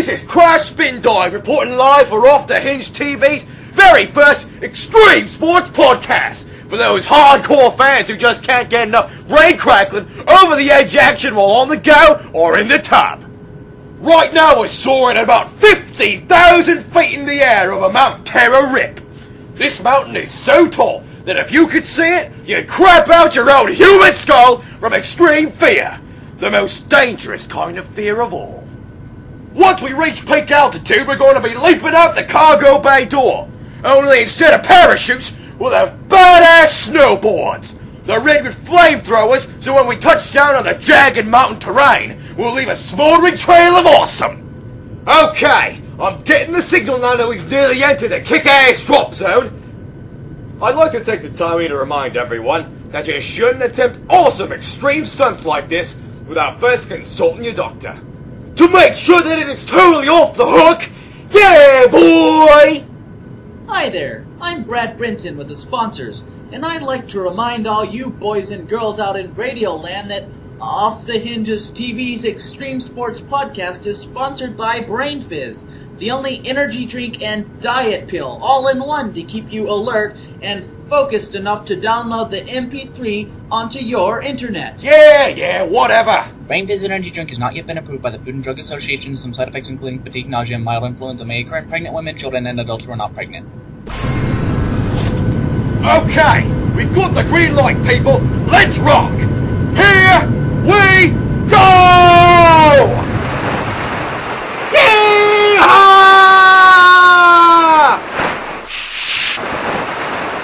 This is Crash Spindive reporting live for Off the Hinge TV's very first extreme sports podcast for those hardcore fans who just can't get enough brain crackling, over the edge action while on the go or in the tub. Right now we're soaring at about 50,000 feet in the air over Mount Terror Rip. This mountain is so tall that if you could see it, you'd crap out your own human skull from extreme fear. The most dangerous kind of fear of all. Once we reach peak altitude, we're going to be leaping out the cargo bay door. Only instead of parachutes, we'll have badass snowboards. They're rigged with flamethrowers, so when we touch down on the jagged mountain terrain, we'll leave a smoldering trail of awesome. Okay, I'm getting the signal now that we've nearly entered a kick-ass drop zone. I'd like to take the time here to remind everyone that you shouldn't attempt awesome extreme stunts like this without first consulting your doctor. To make sure that it is totally off the hook, yeah boy! Hi there, I'm Brad Brinton with the sponsors, and I'd like to remind all you boys and girls out in Radioland that Off the Hinges TV's Extreme Sports Podcast is sponsored by Brain Fizz, the only energy drink and diet pill, all in one to keep you alert and focused enough to download the MP3 onto your internet. Yeah, whatever. Brain Fizz energy drink has not yet been approved by the Food and Drug Association. Some side effects including fatigue, nausea, and mild influenza may occur in pregnant women, children, and adults who are not pregnant. Okay, we've got the green light, people. Let's rock. Here we go!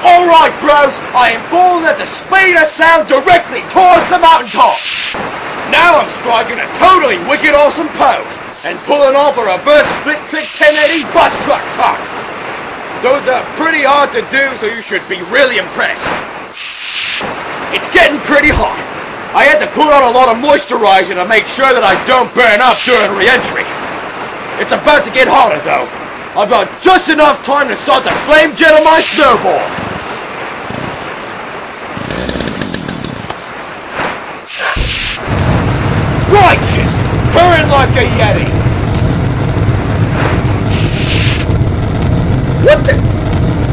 Alright bros, I am falling at the speed of sound directly towards the mountaintop. Now I'm striking a totally wicked awesome pose and pulling off a reverse flip trick 1080 bus truck tuck. Those are pretty hard to do, so you should be really impressed. It's getting pretty hot. I had to put on a lot of moisturizer to make sure that I don't burn up during re-entry. It's about to get hotter though. I've got just enough time to start the flame jet on my snowboard. Righteous! Burn like a Yeti! What the?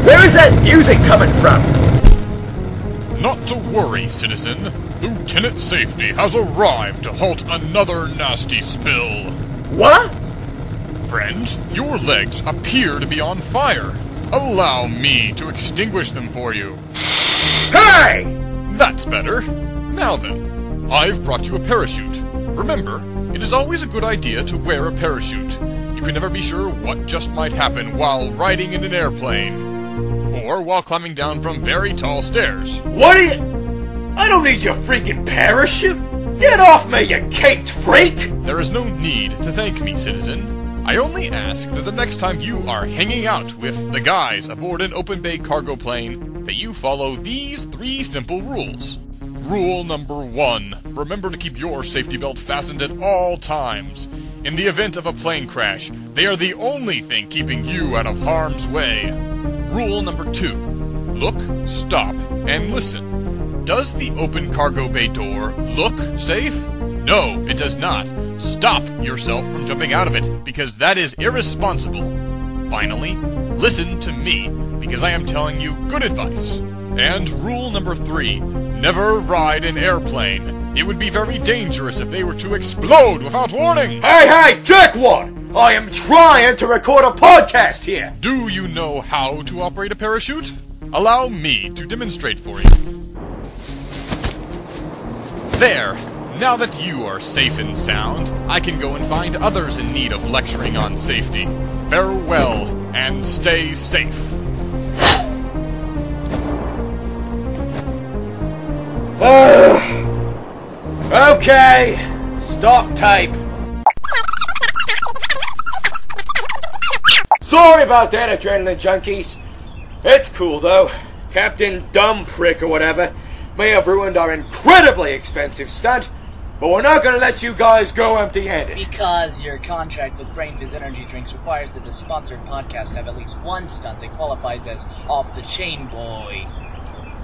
Where is that music coming from? Not to worry, citizen. Lieutenant Safety has arrived to halt another nasty spill. What? Friend, your legs appear to be on fire. Allow me to extinguish them for you. Hey! That's better. Now then, I've brought you a parachute. Remember, it is always a good idea to wear a parachute. You can never be sure what just might happen while riding in an airplane. Or while climbing down from very tall stairs. What are you? I don't need your freaking parachute! Get off me, you caked freak! There is no need to thank me, citizen. I only ask that the next time you are hanging out with the guys aboard an open bay cargo plane, that you follow these 3 simple rules. Rule number 1. Remember to keep your safety belt fastened at all times. In the event of a plane crash, they are the only thing keeping you out of harm's way. Rule number 2. Look, stop, and listen. Does the open cargo bay door look safe? No, it does not. Stop yourself from jumping out of it, because that is irresponsible. Finally, listen to me, because I am telling you good advice. And rule number 3, never ride an airplane. It would be very dangerous if they were to explode without warning. Hey, jerkwad! I am trying to record a podcast here! Do you know how to operate a parachute? Allow me to demonstrate for you. There! Now that you are safe and sound, I can go and find others in need of lecturing on safety. Farewell, and stay safe. Okay, stop tape. Sorry about that, adrenaline junkies. It's cool though. Captain Dumb Prick or whatever may have ruined our incredibly expensive stunt, but we're not gonna let you guys go empty-handed. Because your contract with Brain Fizz Energy Drinks requires that the sponsored podcast have at least one stunt that qualifies as off-the-chain boy.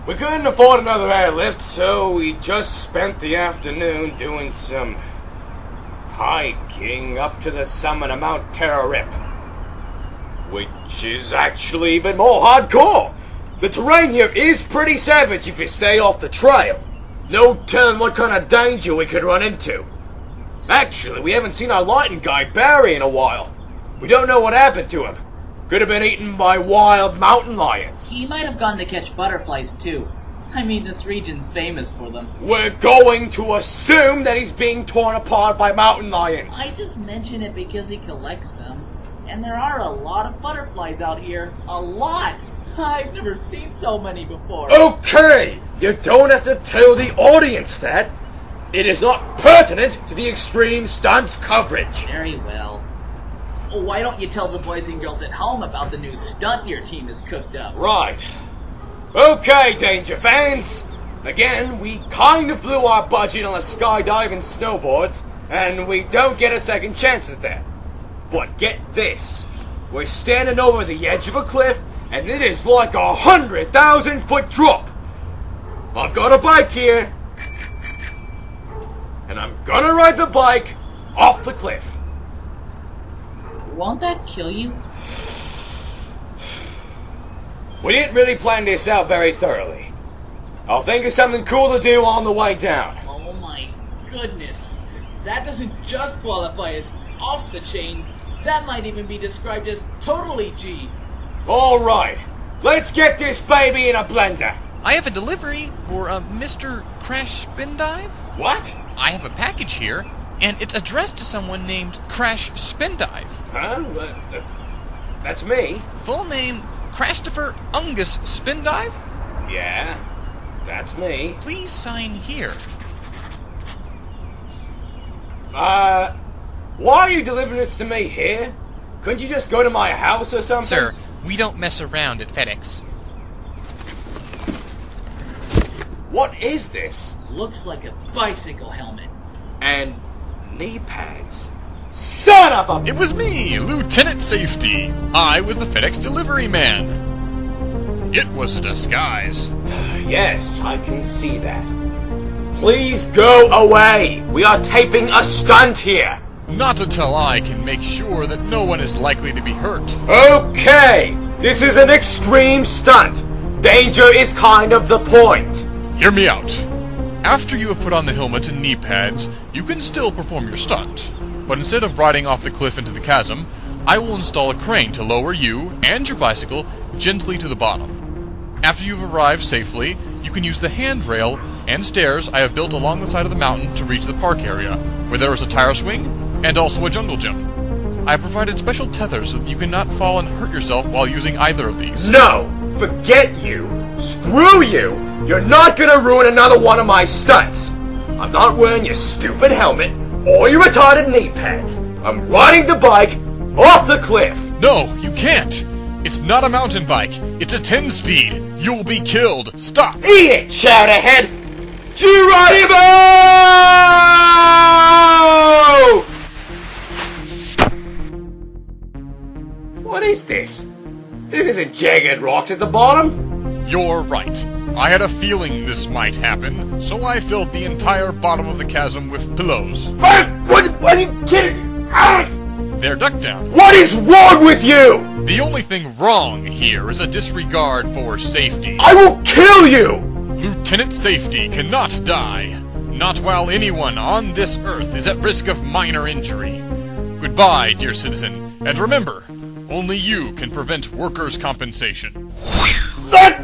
We couldn't afford another airlift, so we just spent the afternoon doing some hiking up to the summit of Mount Terrorip, which is actually even more hardcore. The terrain here is pretty savage if you stay off the trail. No telling what kind of danger we could run into. Actually, we haven't seen our lighting guy Barry in a while. We don't know what happened to him. Could have been eaten by wild mountain lions. He might have gone to catch butterflies, too. I mean, this region's famous for them. We're going to assume that he's being torn apart by mountain lions. I just mention it because he collects them. And there are a lot of butterflies out here. A lot! I've never seen so many before. Okay! You don't have to tell the audience that. It is not pertinent to the Extreme Stunts coverage. Very well. Why don't you tell the boys and girls at home about the new stunt your team has cooked up? Right. Okay, Danger fans. Again, we kind of blew our budget on the skydive and snowboards, and we don't get a second chance at that. But get this. We're standing over the edge of a cliff, and it is like 100,000-foot drop. I've got a bike here, and I'm gonna ride the bike off the cliff. Won't that kill you? We didn't really plan this out very thoroughly. I'll think of something cool to do on the way down. Oh my goodness. That doesn't just qualify as off the chain. That might even be described as totally G. Alright, let's get this baby in a blender. I have a delivery for Mr. Crash Spindive. What? I have a package here, and it's addressed to someone named Crash Spindive. Huh? That's me. Full name, Christopher Ungus Spindive? Yeah, that's me. Please sign here. Why are you delivering this to me here? Couldn't you just go to my house or something? Sir, we don't mess around at Fedex. What is this? Looks like a bicycle helmet. And knee pads. Son of a... It was me, Lieutenant Safety. I was the FedEx delivery man. It was a disguise. Yes, I can see that. Please go away. We are taping a stunt here. Not until I can make sure that no one is likely to be hurt. Okay, this is an extreme stunt. Danger is kind of the point. Hear me out. After you have put on the helmet and knee pads, you can still perform your stunt. But instead of riding off the cliff into the chasm, I will install a crane to lower you and your bicycle gently to the bottom. After you've arrived safely, you can use the handrail and stairs I have built along the side of the mountain to reach the park area, where there is a tire swing and also a jungle gym. I have provided special tethers so that you cannot fall and hurt yourself while using either of these. No! Forget you! Screw you! You're not gonna ruin another one of my stunts! I'm not wearing your stupid helmet or your retarded knee pads. I'm riding the bike off the cliff! No, you can't! It's not a mountain bike. It's a 10-speed. You'll be killed. Stop! Eat it, shout ahead! Geronimo! What is this? This isn't jagged rocks at the bottom. You're right. I had a feeling this might happen, so I filled the entire bottom of the chasm with pillows. What are you kidding? They're ducked down. What is wrong with you? The only thing wrong here is a disregard for safety. I will kill you! Lieutenant Safety cannot die. Not while anyone on this earth is at risk of minor injury. Goodbye, dear citizen, and remember, only you can prevent workers' compensation. What?